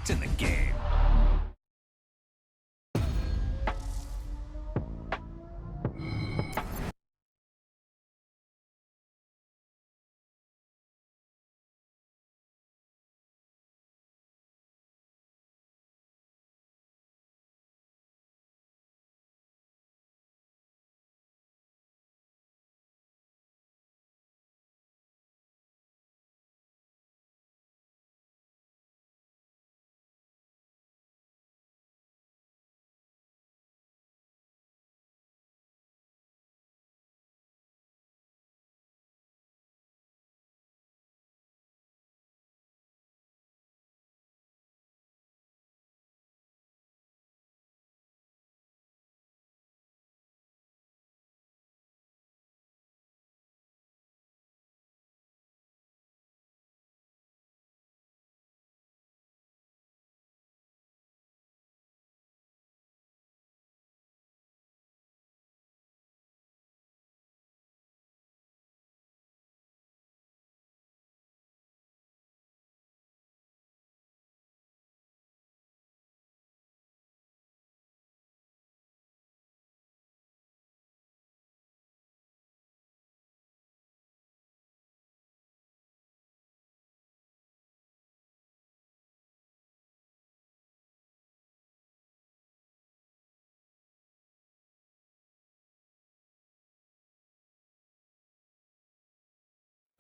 It's in the game.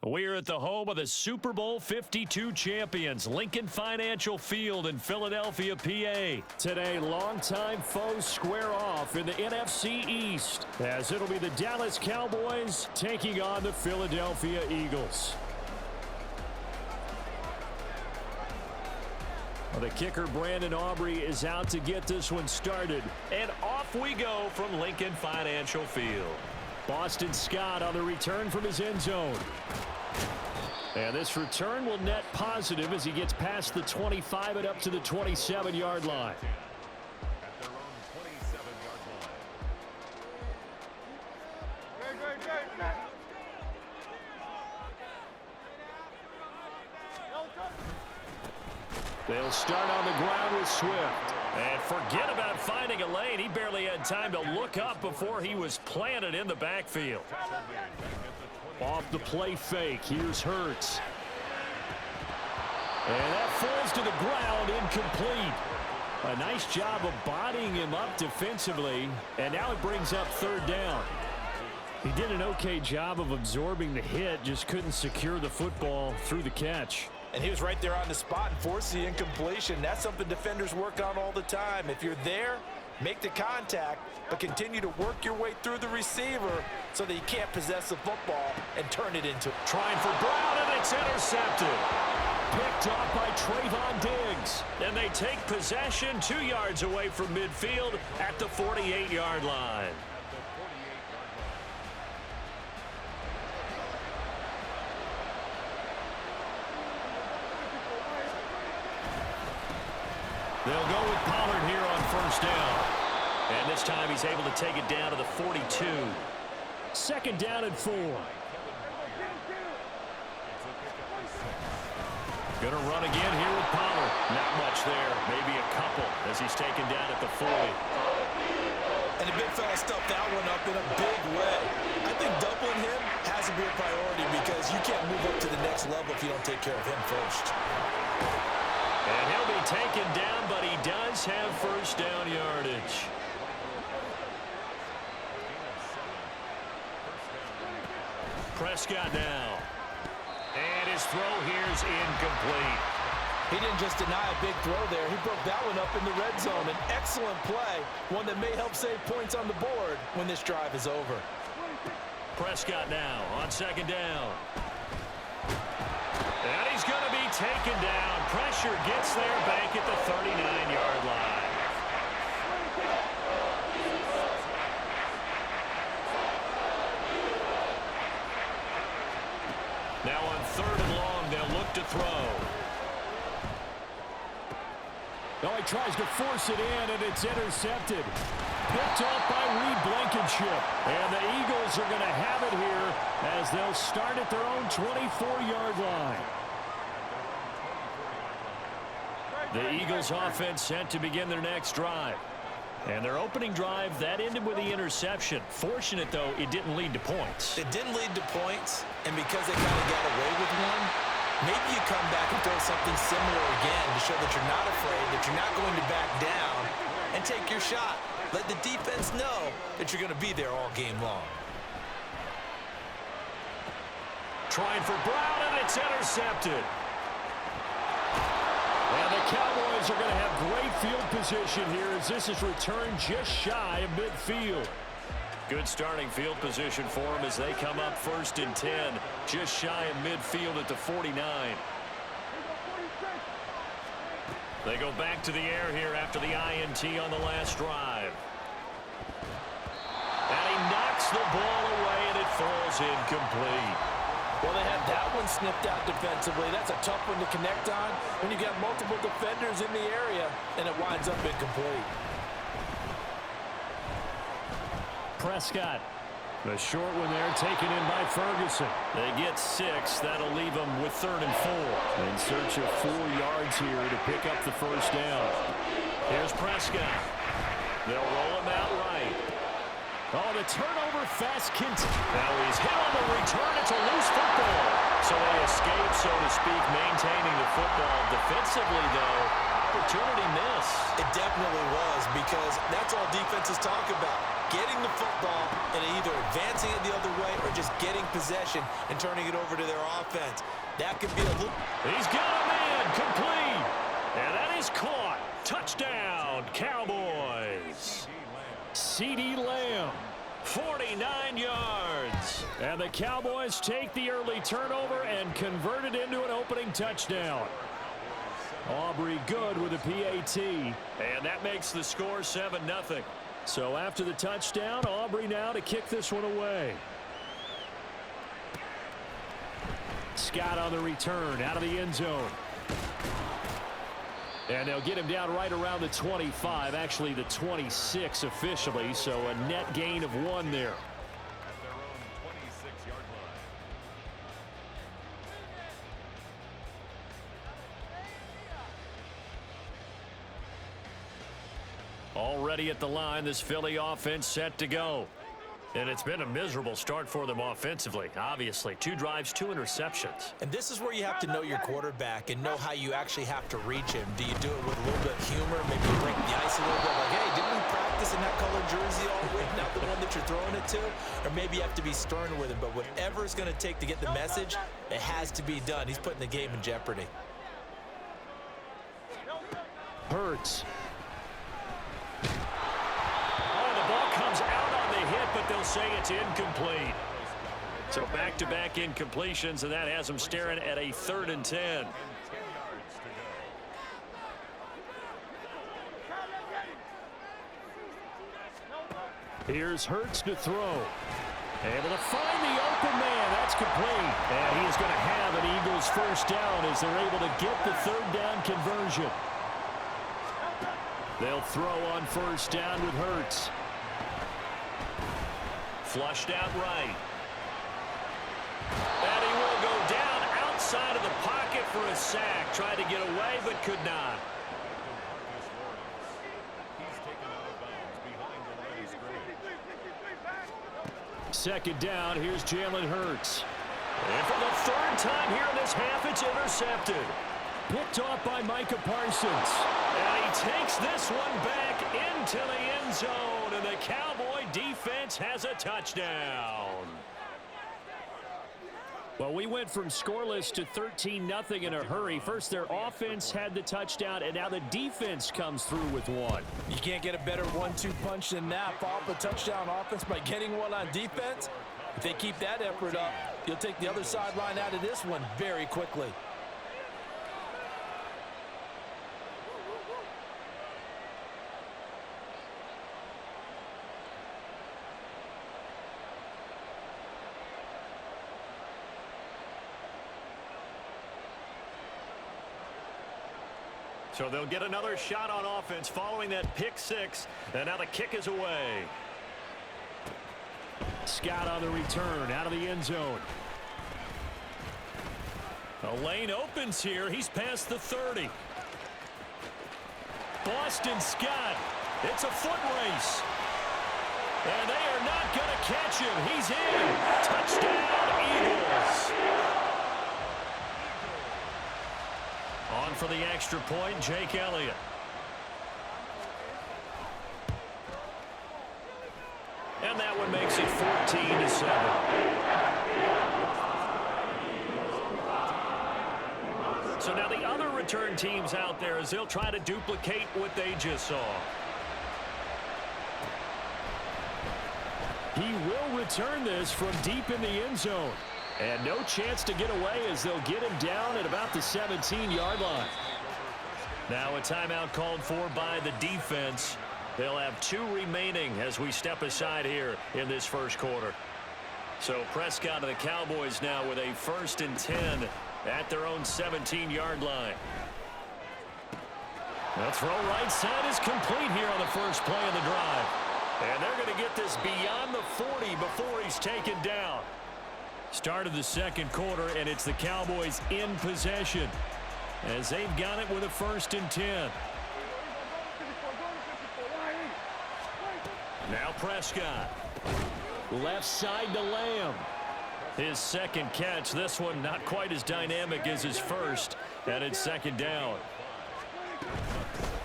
We're at the home of the Super Bowl 52 champions, Lincoln Financial Field in Philadelphia, PA. Today, longtime foes square off in the NFC East, as it'll be the Dallas Cowboys taking on the Philadelphia Eagles. Well, the kicker, Brandon Aubrey, is out to get this one started. And off we go from Lincoln Financial Field. Boston Scott on the return from his end zone. And this return will net positive as he gets past the 25 and up to the 27-yard line. They'll start on the ground with Swift. And forget about finding a lane. He barely had time to look up before he was planted in the backfield. Off the play fake, here's Hurts. And that falls to the ground, incomplete. A nice job of bodying him up defensively, and now it brings up third down. He did an okay job of absorbing the hit, just couldn't secure the football through the catch. And he was right there on the spot and forced the incompletion. That's something defenders work on all the time. If you're there, make the contact, but continue to work your way through the receiver so that you can't possess the football and turn it into. Trying for Brown, and it's intercepted. Picked off by Trayvon Diggs. And they take possession 2 yards away from midfield at the 48-yard line. They'll go with Pollard here on first down. And this time he's able to take it down to the 42. Second down and 4. Going to run again here with Pollard. Not much there. Maybe a couple as he's taken down at the 40. And the big fella stuffed that one up in a big way. I think doubling him has to be a priority because you can't move up to the next level if you don't take care of him first. And he'll be taken down, but he does have first down yardage. Prescott now. And his throw here's incomplete. He didn't just deny a big throw there. He broke that one up in the red zone. An excellent play, one that may help save points on the board when this drive is over. Prescott now on second down. And he's going to be taken down. Pressure gets there back at the 39-yard line. Now on third and long, they'll look to throw. Oh, he tries to force it in, and it's intercepted. Picked off by Reed Blankenship. And the Eagles are going to have it here as they'll start at their own 24-yard line. The Eagles offense set to begin their next drive. And their opening drive, that ended with the interception. Fortunate, though, it didn't lead to points. It didn't lead to points, and because they kind of got away with one, maybe you come back and throw something similar again to show that you're not afraid, that you're not going to back down, and take your shot. Let the defense know that you're going to be there all game long. Trying for Brown, and it's intercepted. And the Cowboys are going to have great field position here as this is returned just shy of midfield. Good starting field position for them as they come up 1st and 10, just shy of midfield at the 49. They go back to the air here after the INT on the last drive. And he knocks the ball away, and it falls incomplete. Well, they had that one snipped out defensively. That's a tough one to connect on when you got multiple defenders in the area, and it winds up incomplete. Prescott, the short one there taken in by Ferguson. They get 6. That'll leave them with 3rd and 4. In search of 4 yards here to pick up the first down. Here's Prescott. They'll roll him out right. Oh, the turnover fast continues. Now he's hit on the return. It's a loose football. So they escape, so to speak, maintaining the football. Defensively, though, opportunity miss. It definitely was, because that's all defenses talk about. Getting the football and either advancing it the other way or just getting possession and turning it over to their offense. That could be a loop. He's got him in. Complete. And that is caught. Touchdown, Cowboys. CeeDee Lamb, 49 yards. And the Cowboys take the early turnover and convert it into an opening touchdown. Aubrey good with a PAT. And that makes the score 7-0. So after the touchdown, Aubrey now to kick this one away. Scott on the return out of the end zone. And they'll get him down right around the 25, actually the 26 officially, so a net gain of 1 there. Already at the line, this Philly offense set to go. And it's been a miserable start for them offensively. Obviously, 2 drives, 2 interceptions. And this is where you have to know your quarterback and know how you actually have to reach him. Do you do it with a little bit of humor, maybe break the ice a little bit, like, hey, didn't we practice in that color jersey all week, not the one that you're throwing it to? Or maybe you have to be stern with him. But whatever it's going to take to get the message, it has to be done. He's putting the game in jeopardy. Hurts. But they'll say it's incomplete. So back-to-back incompletions, and that has them staring at a 3rd and 10. Here's Hurts to throw. Able to find the open man. That's complete. And he is going to have an Eagles first down as they're able to get the 3rd down conversion. They'll throw on first down with Hurts. Flushed out right. And he will go down outside of the pocket for a sack. Tried to get away, but could not. Second down, here's Jalen Hurts. And for the 3rd time here in this half, it's intercepted. Picked off by Micah Parsons. And he takes this one back into the end zone. And the Cowboy defense has a touchdown. Well, we went from scoreless to 13-0 in a hurry. First, their offense had the touchdown, and now the defense comes through with 1. You can't get a better 1-2 punch than that. Off a touchdown offense by getting one on defense. If they keep that effort up, you'll take the other sideline out of this one very quickly. So they'll get another shot on offense following that pick 6. And now the kick is away. Scott on the return out of the end zone. A lane opens here. He's past the 30. Boston Scott. It's a foot race. And they are not going to catch him. He's in. Touchdown, Eagles. On for the extra point, Jake Elliott. And that one makes it 14-7. So now the other return teams out there as they'll try to duplicate what they just saw. He will return this from deep in the end zone. And no chance to get away as they'll get him down at about the 17-yard line. Now a timeout called for by the defense. They'll have 2 remaining as we step aside here in this first quarter. So Prescott and the Cowboys now with a 1st and 10 at their own 17-yard line. The throw right side is complete here on the first play of the drive. And they're going to get this beyond the 40 before he's taken down. Start of the second quarter, and it's the Cowboys in possession as they've got it with a 1st and 10. Now Prescott. Left side to Lamb. His second catch. This one not quite as dynamic as his first, and it's 2nd down.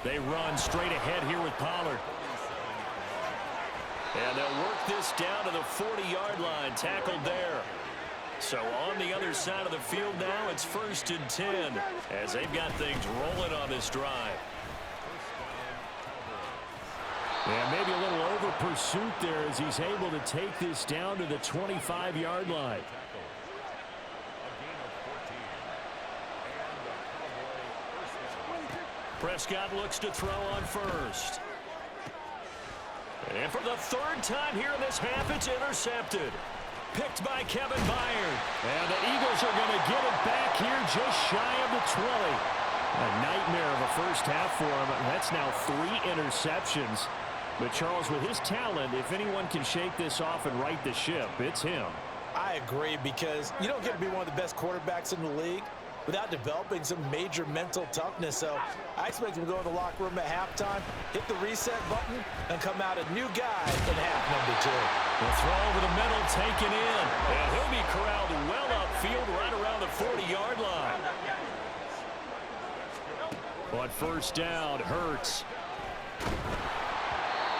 They run straight ahead here with Pollard. And they'll work this down to the 40-yard line. Tackled there. So on the other side of the field now, it's 1st and 10 as they've got things rolling on this drive. And maybe a little over pursuit there as he's able to take this down to the 25-yard line. Prescott looks to throw on first. And for the 3rd time here in this half, it's intercepted. Picked by Kevin Byard. And the Eagles are going to get it back here just shy of the 20. A nightmare of a first half for him. That's now 3 interceptions. But, Charles, with his talent, if anyone can shake this off and right the ship, it's him. I agree, because you don't get to be one of the best quarterbacks in the league without developing some major mental toughness. So I expect him to go in the locker room at halftime, hit the reset button, and come out a new guy in half number 2. The throw over the middle taken in. And he'll be corralled well upfield right around the 40-yard line. On 1st down, Hurts.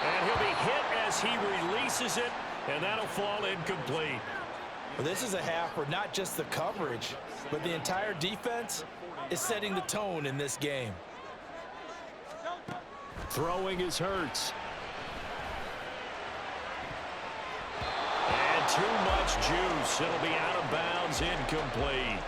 And he'll be hit as he releases it, and that'll fall incomplete. Well, this is a half where not just the coverage, but the entire defense is setting the tone in this game. Throwing is Hurts. And too much juice. It'll be out of bounds, incomplete.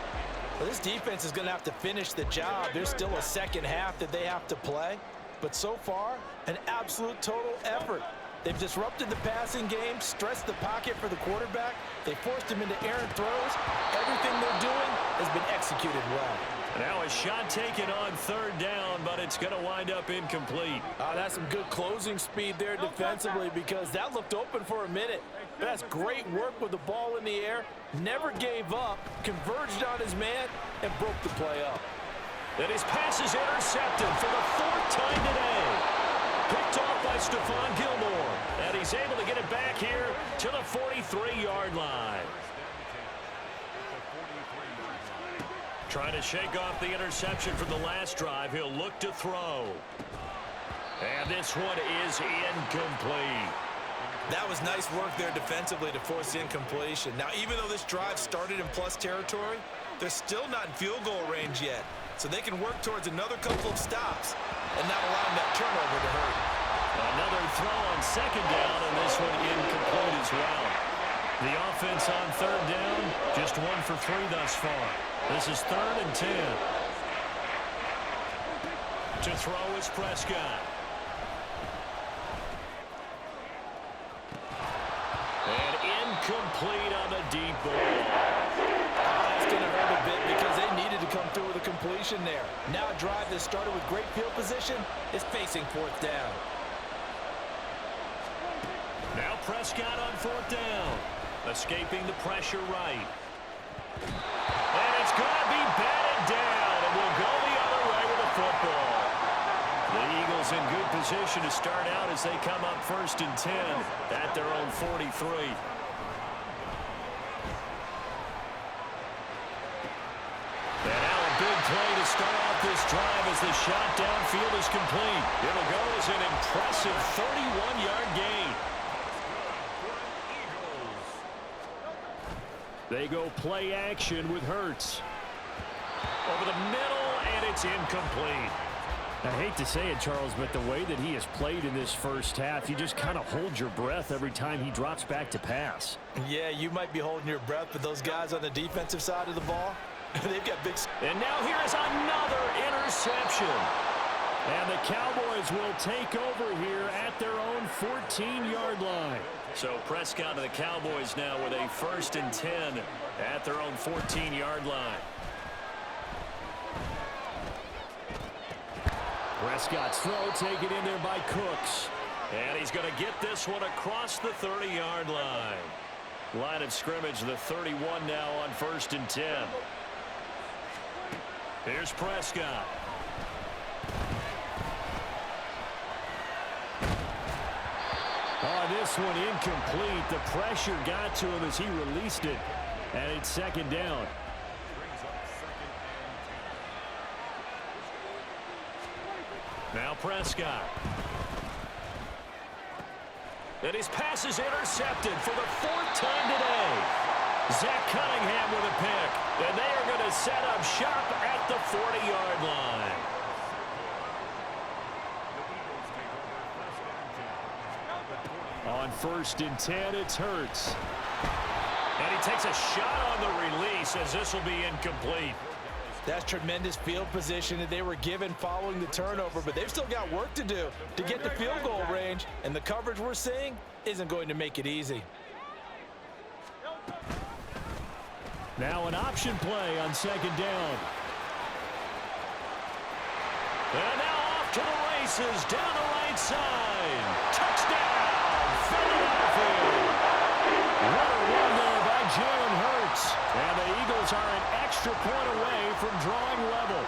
Well, this defense is going to have to finish the job. There's still a second half that they have to play. But so far, an absolute total effort. They've disrupted the passing game, stressed the pocket for the quarterback. They forced him into errant throws. Everything they're doing has been executed well. Now a shot taken on 3rd down, but it's going to wind up incomplete. That's some good closing speed there defensively, because that looked open for a minute. That's great work with the ball in the air. Never gave up, converged on his man, and broke the play up. And his pass is intercepted for the 4th time today. Picked off by Stephon Gilmore. And he's able to get it back here to the 43-yard line. Trying to shake off the interception from the last drive. He'll look to throw. And this one is incomplete. That was nice work there defensively to force the incompletion. Now, even though this drive started in plus territory, they're still not in field goal range yet. So they can work towards another couple of stops and not allowing that turnover to hurt. Another throw on 2nd down, and this one incomplete as well. The offense on 3rd down, just 1 for 3 thus far. This is 3rd and 10. To throw is Prescott. And incomplete on the deep ball. That's going to hurt a bit because they needed to come through with a completion there. Now a drive that started with great field position is facing 4th down. Now Prescott on 4th down. Escaping the pressure right. And it's going to be batted down, and we'll go the other way with the football. The Eagles in good position to start out as they come up 1st and 10 at their own 43. And now a big play to start off this drive as the shot downfield is complete. It'll go as an impressive 31-yard gain. They go play action with Hurts. Over the middle, and it's incomplete. I hate to say it, Charles, but the way that he has played in this first half, you just kind of hold your breath every time he drops back to pass. Yeah, you might be holding your breath, but those guys on the defensive side of the ball, they've got big... And now here is another interception. And the Cowboys will take over here at their own 14-yard line. So Prescott and the Cowboys now with a 1st and 10 at their own 14-yard line. Prescott's throw taken in there by Cooks. And he's going to get this one across the 30-yard line. Line of scrimmage, the 31 now on 1st and 10. Here's Prescott. Oh, this one incomplete. The pressure got to him as he released it. And it's 2nd down. Now Prescott. And his pass is intercepted for the 4th time today. Zach Cunningham with a pick. And they are going to set up shop at the 40-yard line. On 1st and 10, it's Hurts. And he takes a shot on the release as this will be incomplete. That's tremendous field position that they were given following the turnover, but they've still got work to do to get the field goal range, and the coverage we're seeing isn't going to make it easy. Now an option play on 2nd down. And now off to the races down the right side. Touchdown, Philadelphia. What a run there by Jalen Hurts. And the Eagles are an extra point away from drawing level.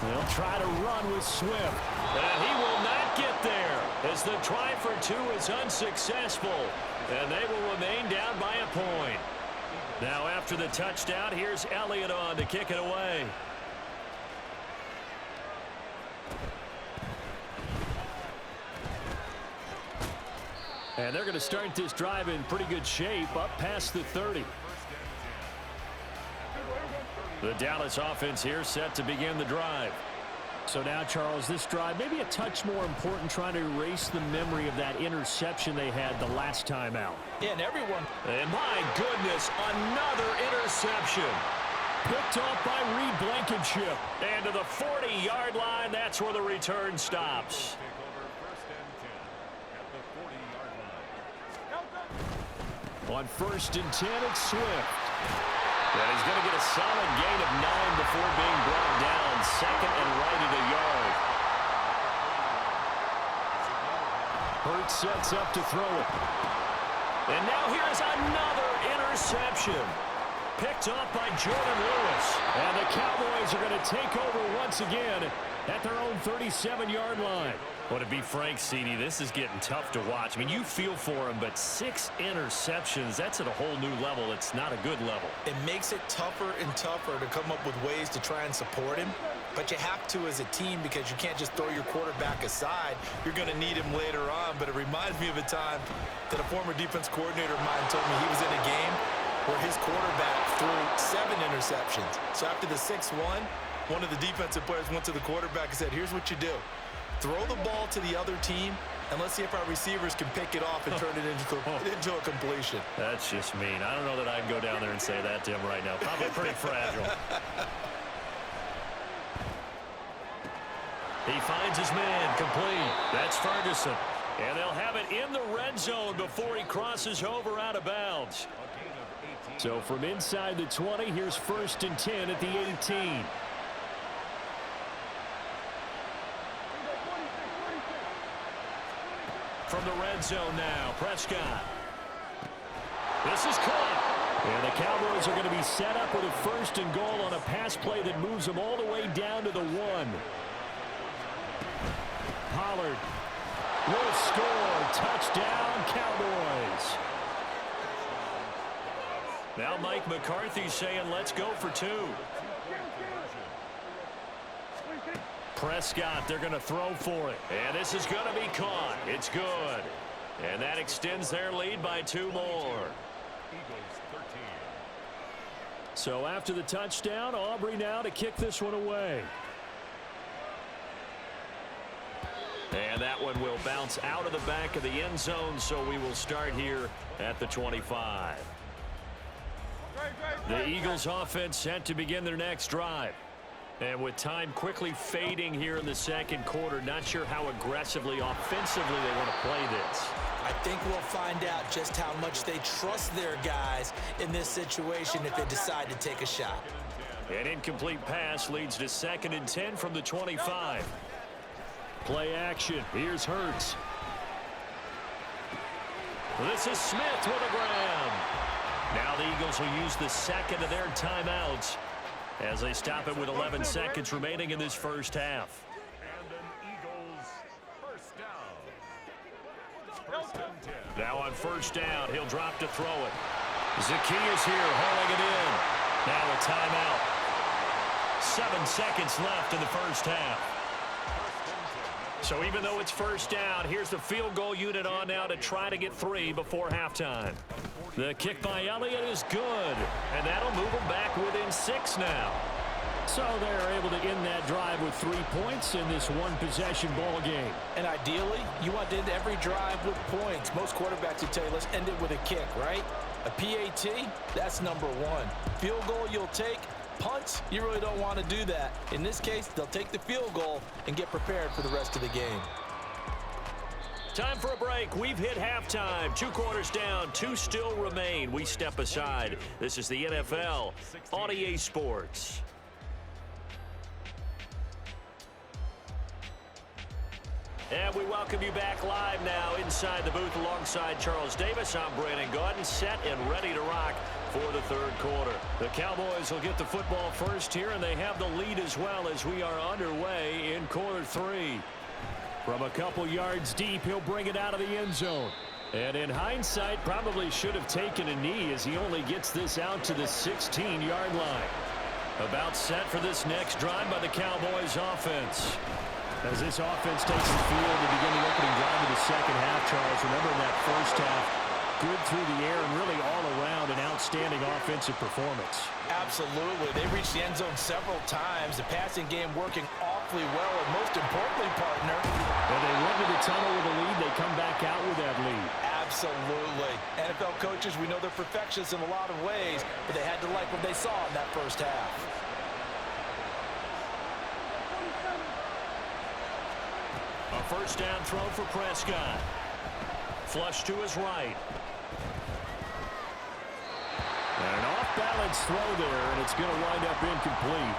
They'll try to run with Swift. And he will not get there as the try for 2 is unsuccessful. And they will remain down by a point. Now after the touchdown, here's Elliott on to kick it away. And they're going to start this drive in pretty good shape up past the 30. The Dallas offense here set to begin the drive. So now, Charles, this drive maybe a touch more important, trying to erase the memory of that interception they had the last time out. Yeah, and everyone. And my goodness, another interception. Picked off by Reed Blankenship. And to the 40-yard line, that's where the return stops. On 1st and 10, it's Swift. And he's going to get a solid gain of 9 before being brought down. 2nd and right at a yard. Hurts sets up to throw it. And now here's another interception. Picked off by Jordan Lewis. And the Cowboys are going to take over once again at their own 37-yard line. Well, to be frank, CD, this is getting tough to watch. I mean, you feel for him, but 6 interceptions, that's at a whole new level. It's not a good level. It makes it tougher and tougher to come up with ways to try and support him. But you have to as a team because you can't just throw your quarterback aside. You're going to need him later on. But it reminds me of a time that a former defense coordinator of mine told me he was in a game where his quarterback threw 7 interceptions. So after the 6th one of the defensive players went to the quarterback and said, here's what you do. Throw the ball to the other team, and let's see if our receivers can pick it off and turn it into a completion. That's just mean. I don't know that I'd go down there and say that to him right now. Probably pretty fragile. He finds his man complete. That's Ferguson. And they'll have it in the red zone before he crosses over out of bounds. So from inside the 20, here's 1st and 10 at the 18. From the red zone now, Prescott. This is caught. And the Cowboys are going to be set up with a 1st and goal on a pass play that moves them all the way down to the 1. Pollard will score. Touchdown, Cowboys. Now Mike McCarthy's saying, let's go for 2. Prescott, they're going to throw for it. And this is going to be caught. It's good. And that extends their lead by 2 more. So after the touchdown, Aubrey now to kick this one away. And that one will bounce out of the back of the end zone, so we will start here at the 25. The Eagles offense set to begin their next drive. And with time quickly fading here in the 2nd quarter, not sure how aggressively, offensively they want to play this. I think we'll find out just how much they trust their guys in this situation if they decide to take a shot. An incomplete pass leads to 2nd and 10 from the 25. Play action. Here's Hurts. This is Smith with a grab. Now the Eagles will use the 2nd of their timeouts as they stop it with 11 seconds remaining in this 1st half. Now on 1st down, he'll drop to throw it. Zacchaeus here hauling it in. Now a timeout. 7 seconds left in the 1st half. So even though it's 1st down, here's the field goal unit on now to try to get 3 before halftime. The kick by Elliott is good, and that'll move them back within 6 now. So they're able to end that drive with 3 points in this one-possession ball game. And ideally, you want to end every drive with points. Most quarterbacks would tell you, let's end it with a kick, right? A PAT, that's number 1. Field goal you'll take. Punts, you really don't want to do that. In this case, they'll take the field goal and get prepared for the rest of the game. Time for a break. We've hit halftime. 2 quarters down, 2 still remain. We step aside. This is the NFL on EA Sports. And we welcome you back live now inside the booth alongside Charles Davis. I'm Brandon Gaudin, set and ready to rock for the 3rd quarter. The Cowboys will get the football first here, and they have the lead as well as we are underway in quarter 3. From a couple yards deep, he'll bring it out of the end zone. And in hindsight, probably should have taken a knee as he only gets this out to the 16-yard line. About set for this next drive by the Cowboys offense. As this offense takes the field to begin the opening drive of the 2nd half, Charles, remember in that 1st half, good through the air and really all around an outstanding offensive performance. Absolutely. They reached the end zone several times. The passing game working awfully well, and most importantly, partner. When they went to the tunnel with a lead, they come back out with that lead. Absolutely. NFL coaches, we know they're perfectionists in a lot of ways, but they had to like what they saw in that 1st half. A 1st down throw for Prescott. Flush to his right. And an off-balance throw there, and it's going to wind up incomplete.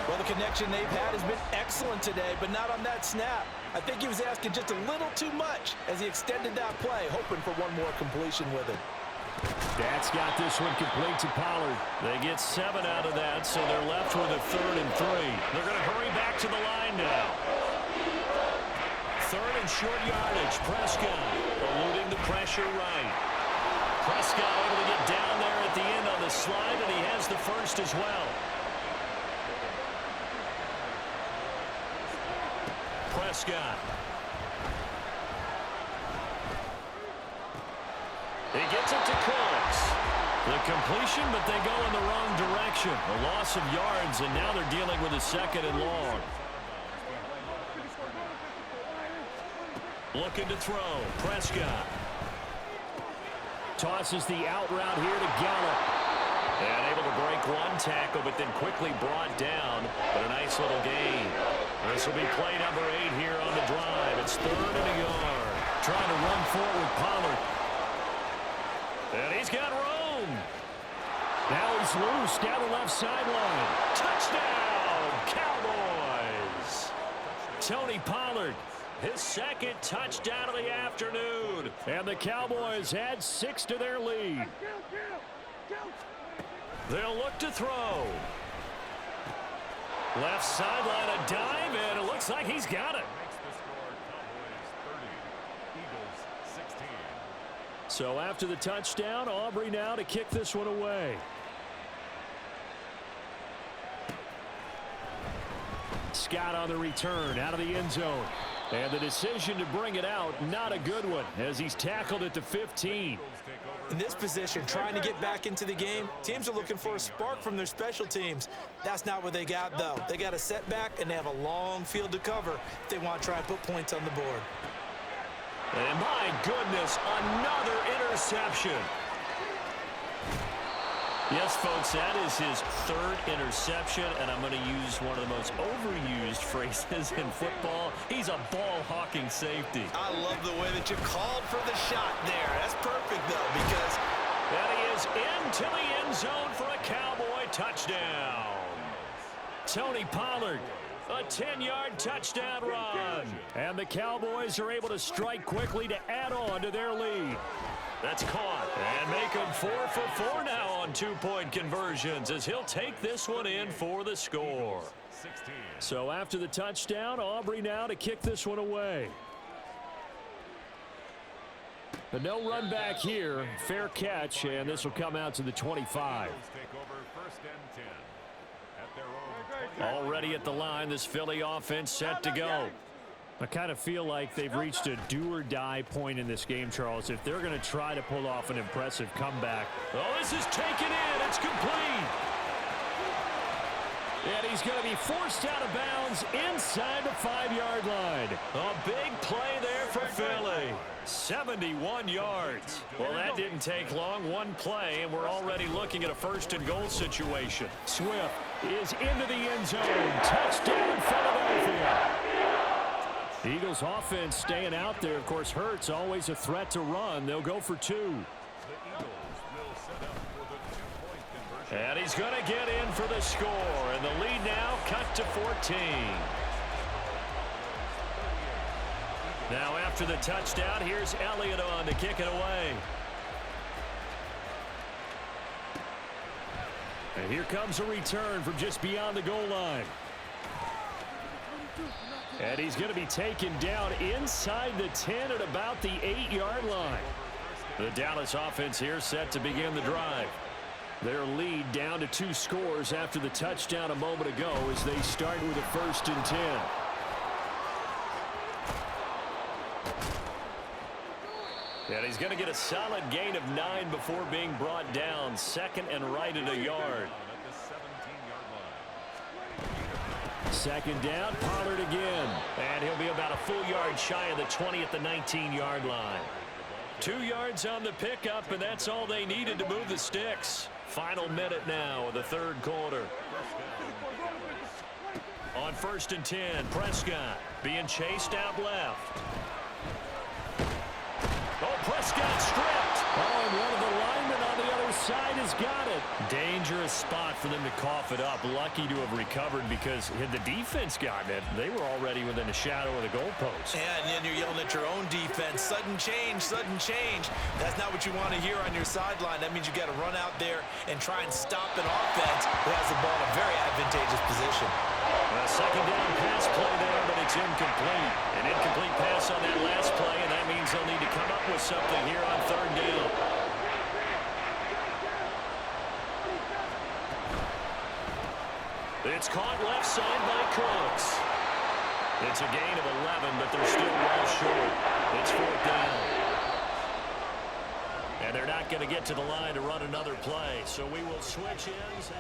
Well, the connection they've had has been excellent today, but not on that snap. I think he was asking just a little too much as he extended that play, hoping for one more completion with it. That's got this one complete to Pollard. They get 7 out of that, so they're left with a 3rd and 3. They're going to hurry back to the line now. 3rd and short yardage. Prescott eluding the pressure right. Prescott able to get down there at the end on the slide, and he has the 1st as well. Prescott. He gets it to Cooks. The completion, but they go in the wrong direction. A loss of yards, and now they're dealing with a 2nd and long. Looking to throw. Prescott. Tosses the out route here to Gallup. And able to break one tackle, but then quickly brought down. But a nice little gain. This will be play number 8 here on the drive. It's 3rd and a yard. Trying to run forward with Pollard. And he's got room. Now he's loose down the left sideline. Touchdown, Cowboys. Tony Pollard. His 2nd touchdown of the afternoon. And the Cowboys add 6 to their lead. They'll look to throw. Left sideline, a dive, and it looks like he's got it. So after the touchdown, Aubrey now to kick this one away. Scott on the return out of the end zone. And the decision to bring it out, not a good one, as he's tackled at the 15. In this position, trying to get back into the game, teams are looking for a spark from their special teams. That's not what they got, though. They got a setback, and they have a long field to cover if they want to try and put points on the board. And my goodness, another interception. Yes, folks, that is his third interception, and I'm going to use one of the most overused phrases in football. He's a ball-hawking safety. I love the way that you called for the shot there. That's perfect, though, because... And he is into the end zone for a Cowboy touchdown. Tony Pollard, a 10-yard touchdown run. And the Cowboys are able to strike quickly to add on to their lead. That's caught, and make him 4 for 4 now on two-point conversions as he'll take this one in for the score. So after the touchdown, Aubrey now to kick this one away. But no run back here. Fair catch, and this will come out to the 25. Already at the line, this Philly offense set to go. I kind of feel like they've reached a do-or-die point in this game, Charles, if they're going to try to pull off an impressive comeback. Oh, this is taken in. It's complete. And he's going to be forced out of bounds inside the 5-yard line. A big play there for Philly. 71 yards. Well, that didn't take long. One play, and we're already looking at a first-and-goal situation. Swift is into the end zone. Touchdown, Philadelphia. The Eagles offense staying out there. Of course, Hurts always a threat to run. They'll go for 2. And he's going to get in for the score. And the lead now cut to 14. Now after the touchdown, here's Elliott on to kick it away. And here comes a return from just beyond the goal line. And he's going to be taken down inside the 10 at about the 8-yard line. The Dallas offense here set to begin the drive. Their lead down to 2 scores after the touchdown a moment ago as they start with a 1st and 10. And he's going to get a solid gain of 9 before being brought down. 2nd and right at a yard. 2nd down, Pollard again. And he'll be about a full yard shy of the 20 at the 19-yard line. 2 yards on the pickup, and that's all they needed to move the sticks. Final minute now of the 3rd quarter. On 1st and 10, Prescott being chased out left. Oh, Prescott stripped. Oh, and one of the linemen on the other side has got it. Dangerous spot for them to cough it up. Lucky to have recovered because had the defense gotten it, they were already within a shadow of the goalpost. Yeah, and then you're yelling at your own defense. Sudden change, sudden change. That's not what you want to hear on your sideline. That means you got to run out there and try and stop an offense who has the ball in a very advantageous position. A 2nd down pass play there, but it's incomplete. An incomplete pass on that last play, and that means they'll need to come up with something here on 3rd down. It's caught left side by Cooks. It's a gain of 11, but they're still well short. It's 4th down. And they're not going to get to the line to run another play, so we will switch ends.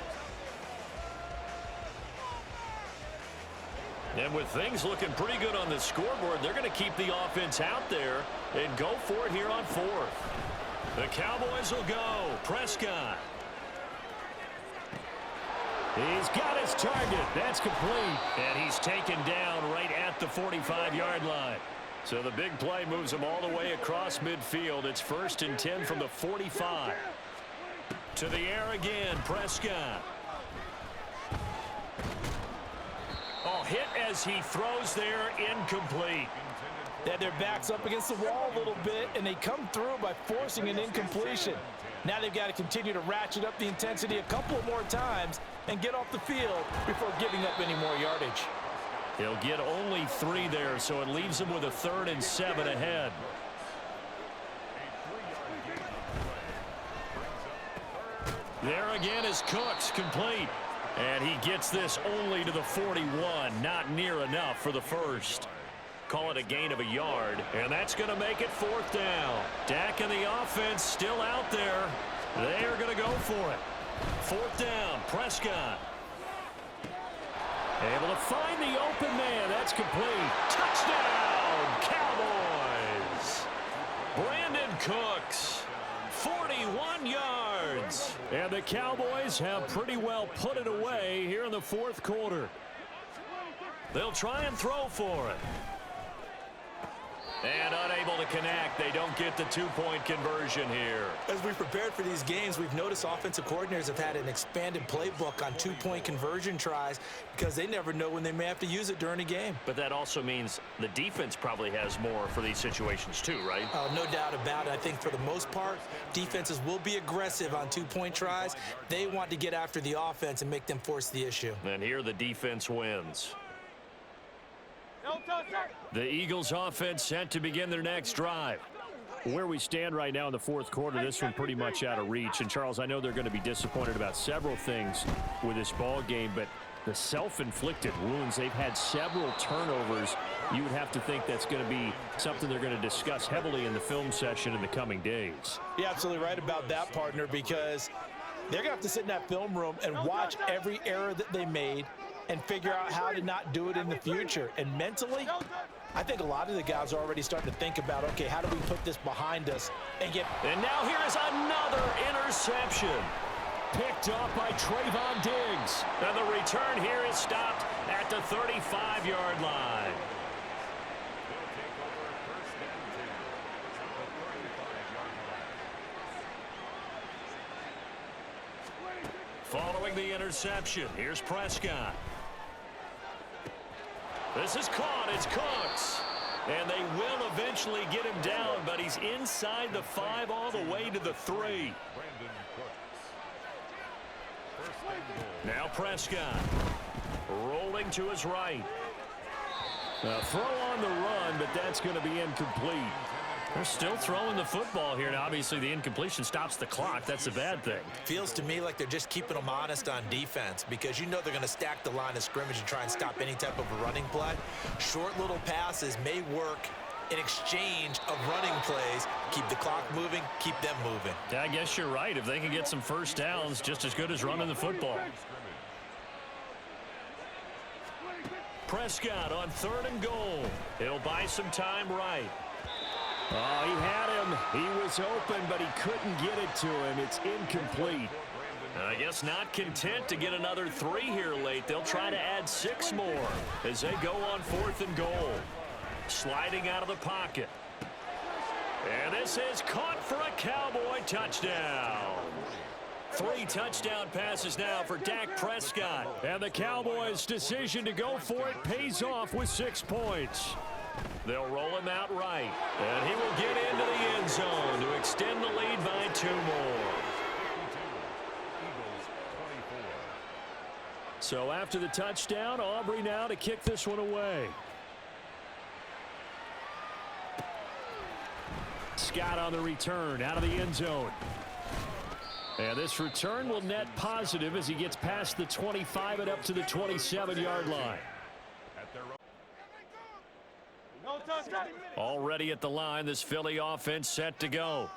And with things looking pretty good on the scoreboard, they're going to keep the offense out there and go for it here on 4th. The Cowboys will go. Prescott. He's got his target. That's complete. And he's taken down right at the 45-yard line. So the big play moves him all the way across midfield. It's 1st and 10 from the 45. To the air again, Prescott. Oh, hit as he throws there, incomplete. They had their backs up against the wall a little bit, and they come through by forcing an incompletion. Now they've got to continue to ratchet up the intensity a couple more times and get off the field before giving up any more yardage. He'll get only 3 there, so it leaves him with a 3rd and 7 ahead. There again is Cooks, complete. And he gets this only to the 41, not near enough for the first. Call it a gain of a yard, and that's going to make it 4th down. Dak and the offense still out there. They are going to go for it. 4th down, Prescott. Able to find the open man. That's complete. Touchdown, Cowboys. Brandon Cooks, 41 yards. And the Cowboys have pretty well put it away here in the 4th quarter. They'll try and throw for it. And unable to connect. They don't get the 2-point conversion here. As we've prepared for these games, we've noticed offensive coordinators have had an expanded playbook on 2-point conversion tries because they never know when they may have to use it during a game. But that also means the defense probably has more for these situations too, right? No doubt about it. I think for the most part, defenses will be aggressive on 2-point tries. They want to get after the offense and make them force the issue. And here the defense wins. The Eagles offense set to begin their next drive. Where we stand right now in the 4th quarter, this one pretty much out of reach. And, Charles, I know they're going to be disappointed about several things with this ball game, but the self-inflicted wounds, they've had several turnovers. You would have to think that's going to be something they're going to discuss heavily in the film session in the coming days. You're absolutely right about that, partner, because they're going to have to sit in that film room and watch every error that they made and figure out how to not do it in the future. And mentally, I think a lot of the guys are already starting to think about, okay, how do we put this behind us and get... And now here is another interception. Picked off by Trayvon Diggs. And the return here is stopped at the 35-yard line. Following the interception, here's Prescott. This is caught. It's Cooks. And they will eventually get him down, but he's inside the 5 all the way to the 3. Now Prescott rolling to his right. A throw on the run, but that's going to be incomplete. They're still throwing the football here, and obviously the incompletion stops the clock. That's a bad thing. Feels to me like they're just keeping them honest on defense because you know they're going to stack the line of scrimmage and try and stop any type of a running play. Short little passes may work in exchange of running plays. Keep the clock moving, keep them moving. Yeah, I guess you're right. If they can get some first downs, just as good as running the football. Prescott on 3rd and goal. He'll buy some time right. Oh, he had him. He was open, but he couldn't get it to him. It's incomplete. I guess not content to get another 3 here late. They'll try to add 6 more as they go on 4th and goal. Sliding out of the pocket. And this is caught for a Cowboy touchdown. 3 touchdown passes now for Dak Prescott. And the Cowboys' decision to go for it pays off with 6 points. They'll roll him out right. And he will get into the end zone to extend the lead by 2 more. So after the touchdown, Aubrey now to kick this one away. Scott on the return out of the end zone. And this return will net positive as he gets past the 25 and up to the 27-yard line. Already at the line, this Philly offense set to go.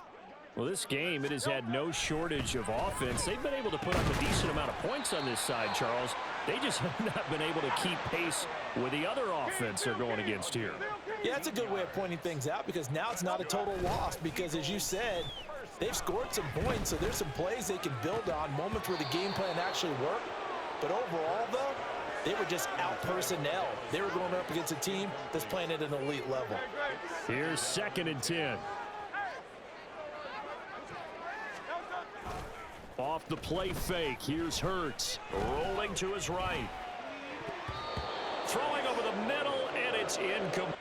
Well, this game, it has had no shortage of offense. They've been able to put up a decent amount of points on this side, Charles. They just have not been able to keep pace with the other offense they're going against here. Yeah, that's a good way of pointing things out because now it's not a total loss because, as you said, they've scored some points, so there's some plays they can build on, moments where the game plan actually worked. But overall, though, they were just out-personnel. They were going up against a team that's playing at an elite level. Here's 2nd and 10. Off the play fake, here's Hurts. Rolling to his right. Throwing over the middle, and it's incomplete.